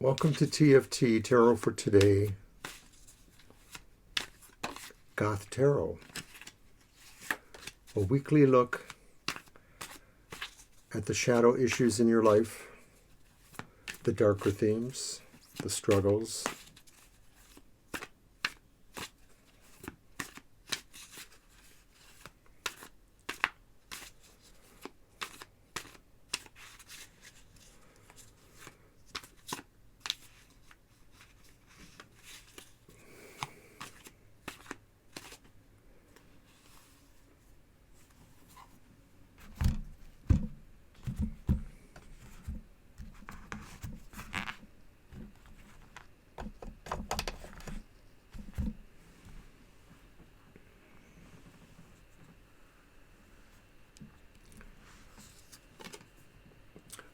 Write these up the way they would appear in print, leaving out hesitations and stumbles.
Welcome to TFT, Tarot for Today, Goth Tarot. A weekly look at the shadow issues in your life, the darker themes, the struggles.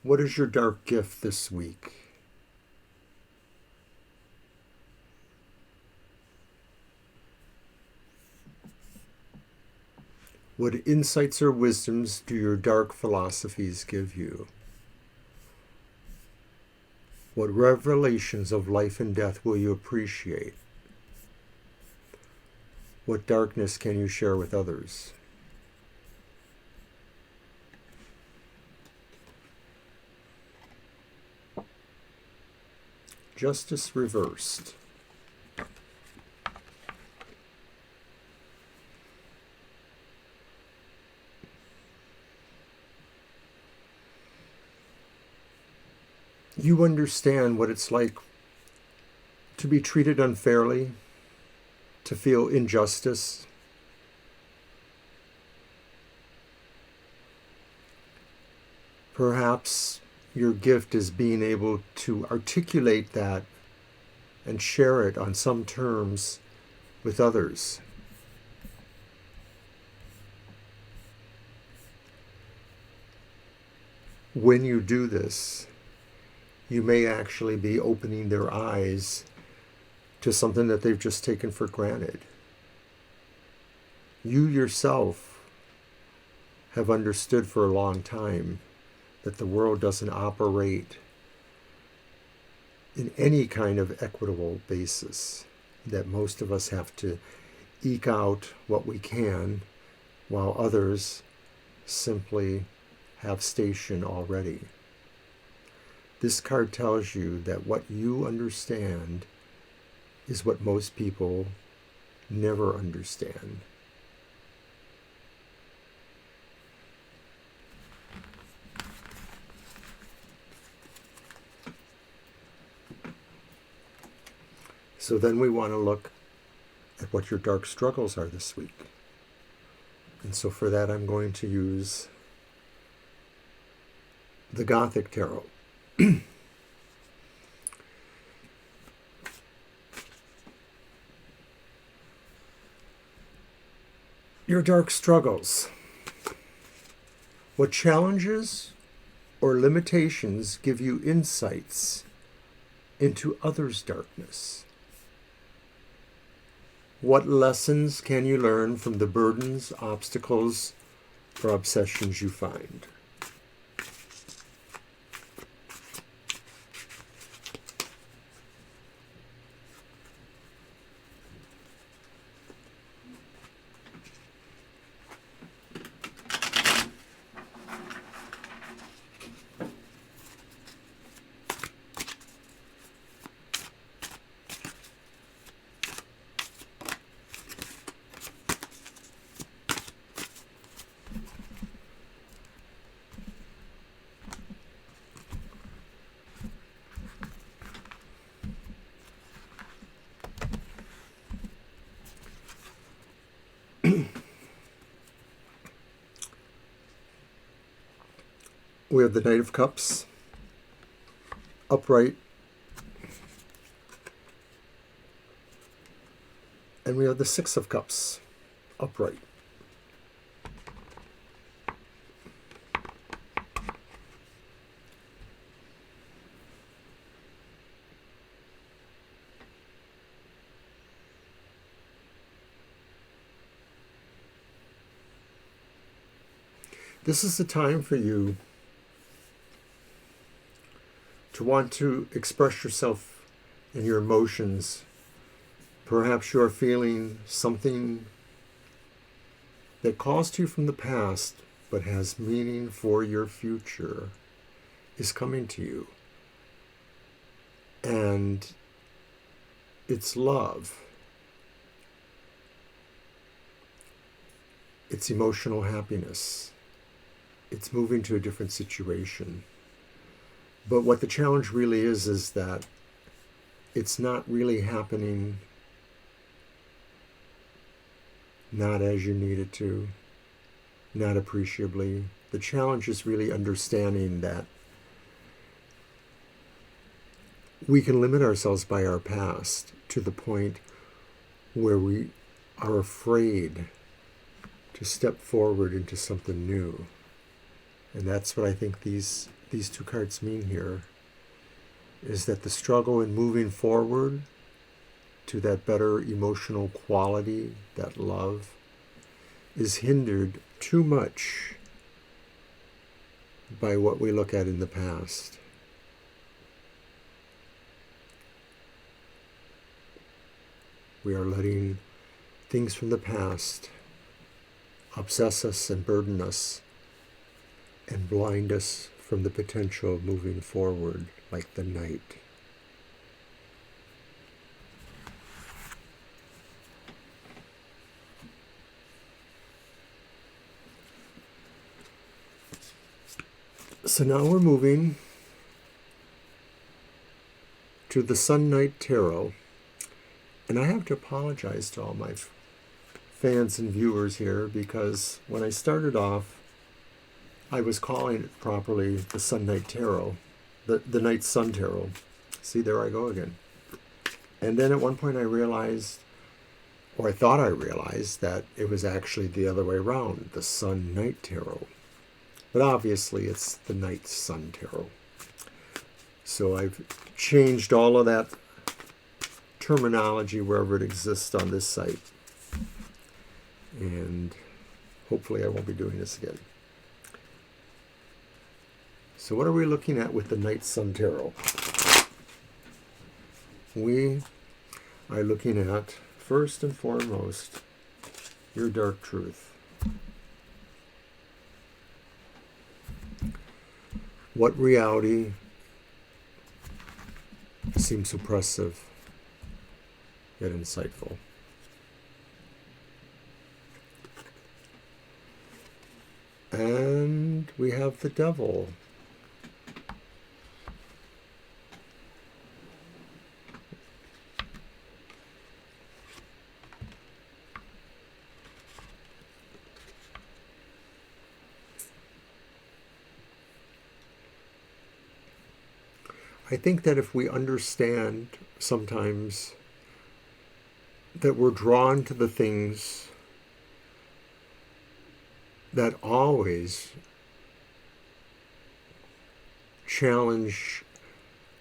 What is your dark gift this week? What insights or wisdoms do your dark philosophies give you? What revelations of life and death will you appreciate? What darkness can you share with others? Justice reversed. You understand what it's like to be treated unfairly, to feel injustice. Perhaps your gift is being able to articulate that and share it on some terms with others. When you do this, you may actually be opening their eyes to something that they've just taken for granted. You yourself have understood for a long time that the world doesn't operate in any kind of equitable basis, that most of us have to eke out what we can while others simply have station already. This card tells you that what you understand is what most people never understand. So then we want to look at what your dark struggles are this week. And so for that, I'm going to use the Gothic Tarot. Your dark struggles. What challenges or limitations give you insights into others' darkness? What lessons can you learn from the burdens, obstacles, or obsessions you find? We have the Knight of Cups, upright, and we have the Six of Cups, upright. This is the time for you to want to express yourself in your emotions. Perhaps you're feeling something that calls to you from the past but has meaning for your future is coming to you. And it's love. It's emotional happiness. It's moving to a different situation. But what the challenge really is that it's not really happening not as you need it to, not appreciably. The challenge is really understanding that we can limit ourselves by our past to the point where we are afraid to step forward into something new. And that's what I think these two cards mean here, is that the struggle in moving forward to that better emotional quality, that love, is hindered too much by what we look at in the past. We are letting things from the past obsess us and burden us and blind us from the potential of moving forward like the night. So now we're moving to the Sun Night Tarot. And I have to apologize to all my fans and viewers here, because when I started off, I was calling it properly the Sun Night Tarot, the Night Sun Tarot. See, there I go again. And then at one point I realized, or I thought I realized, that it was actually the other way around, the Sun Night Tarot. But obviously it's the Night Sun Tarot. So I've changed all of that terminology wherever it exists on this site. And hopefully I won't be doing this again. So what are we looking at with the Night Sun Tarot? We are looking at, first and foremost, your dark truth. What reality seems oppressive yet insightful? And we have the devil. I think that if we understand sometimes that we're drawn to the things that always challenge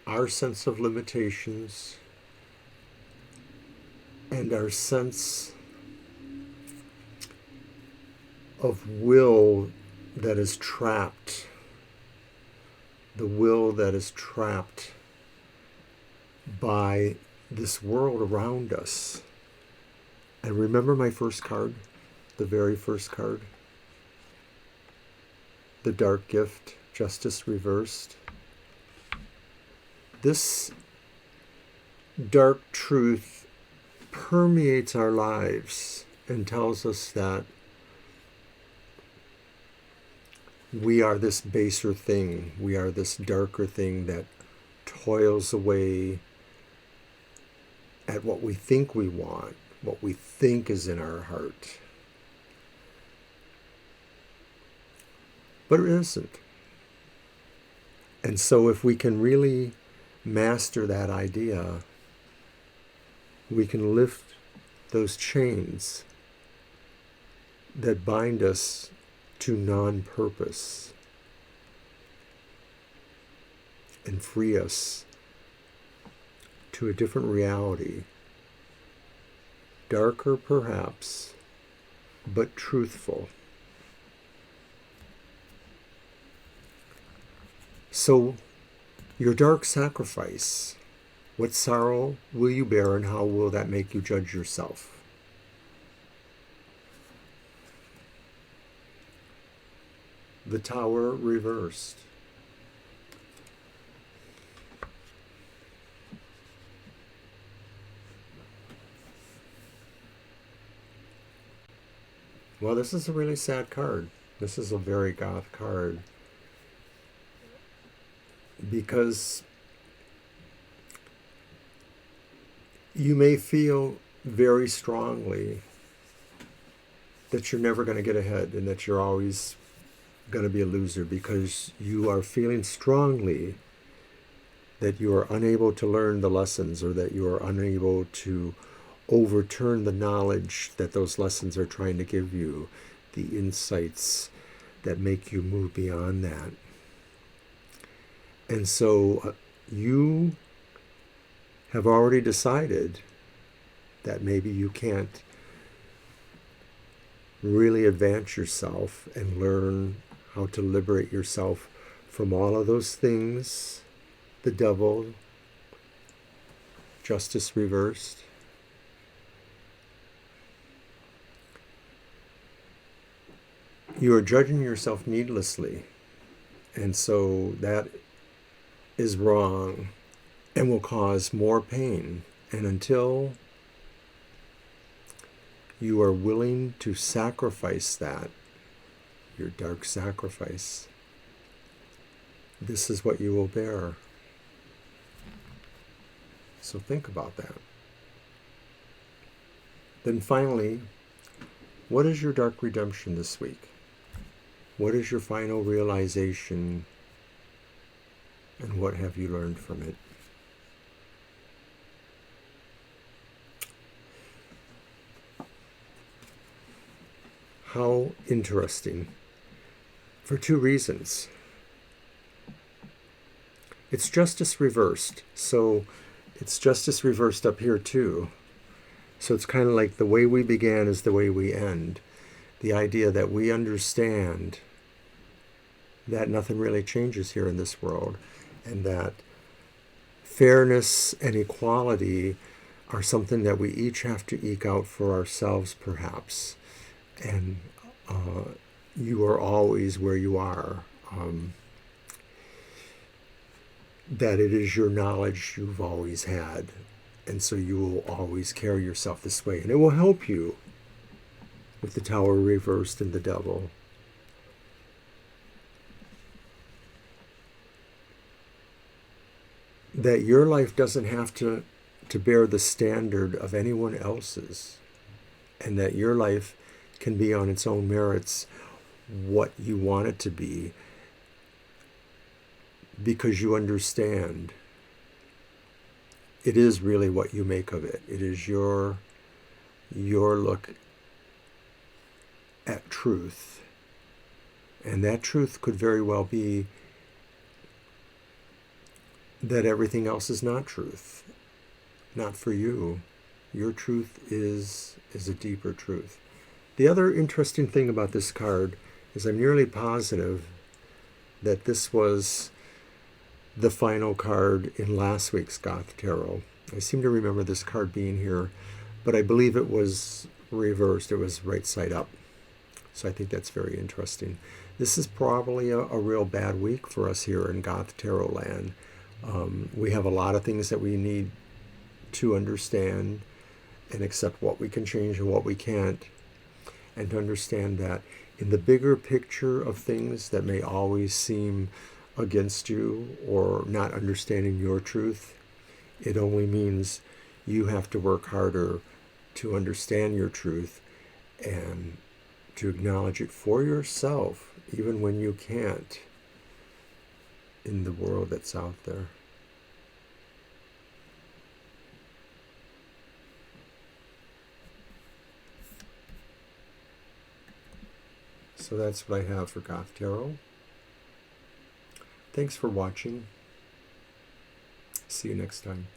our sense of limitations and our sense of will that is trapped, the will that is trapped by this world around us. And remember my first card, the very first card? The dark gift, justice reversed. This dark truth permeates our lives and tells us that we are this baser thing. We are this darker thing that toils away at what we think we want, what we think is in our heart. But it isn't. And so if we can really master that idea, we can lift those chains that bind us to non-purpose and free us to a different reality, darker perhaps, but truthful. So Your dark sacrifice. What sorrow will you bear, and how will that make you judge yourself? The Tower reversed. Well, this is a really sad card. This is a very goth card. Because you may feel very strongly that you're never going to get ahead and that you're always going to be a loser, because you are feeling strongly that you are unable to learn the lessons, or that you are unable to overturn the knowledge that those lessons are trying to give you, the insights that make you move beyond that. And so you have already decided that maybe you can't really advance yourself and learn how to liberate yourself from all of those things, the devil, justice reversed. You are judging yourself needlessly, and so that is wrong and will cause more pain. And until you are willing to sacrifice that, your dark sacrifice, this is what you will bear. So think about that. Then finally, what is your dark redemption this week? What is your final realization, and what have you learned from it? How interesting. For two reasons. It's justice reversed. So it's justice reversed up here too. So it's kind of like the way we began is the way we end. The idea that we understand that nothing really changes here in this world, and that fairness and equality are something that we each have to eke out for ourselves, perhaps. And you are always where you are. That it is your knowledge you've always had. And so you will always carry yourself this way. And it will help you with the Tower reversed and the devil. That your life doesn't have to bear the standard of anyone else's. And that your life can be on its own merits what you want it to be, because you understand it is really what you make of it. It is your look at truth. And that truth could very well be that everything else is not truth, not for you. Your truth is a deeper truth. The other interesting thing about this card is I'm nearly positive that this was the final card in last week's Goth Tarot. I seem to remember this card being here, but I believe it was reversed. It was right side up. So I think that's very interesting. This is probably a real bad week for us here in Goth Tarot land. We have a lot of things that we need to understand and accept what we can change and what we can't. And to understand that in the bigger picture of things that may always seem against you or not understanding your truth, it only means you have to work harder to understand your truth and to acknowledge it for yourself, even when you can't, in the world that's out there. So that's what I have for Goth Tarot. Thanks for watching. See you next time.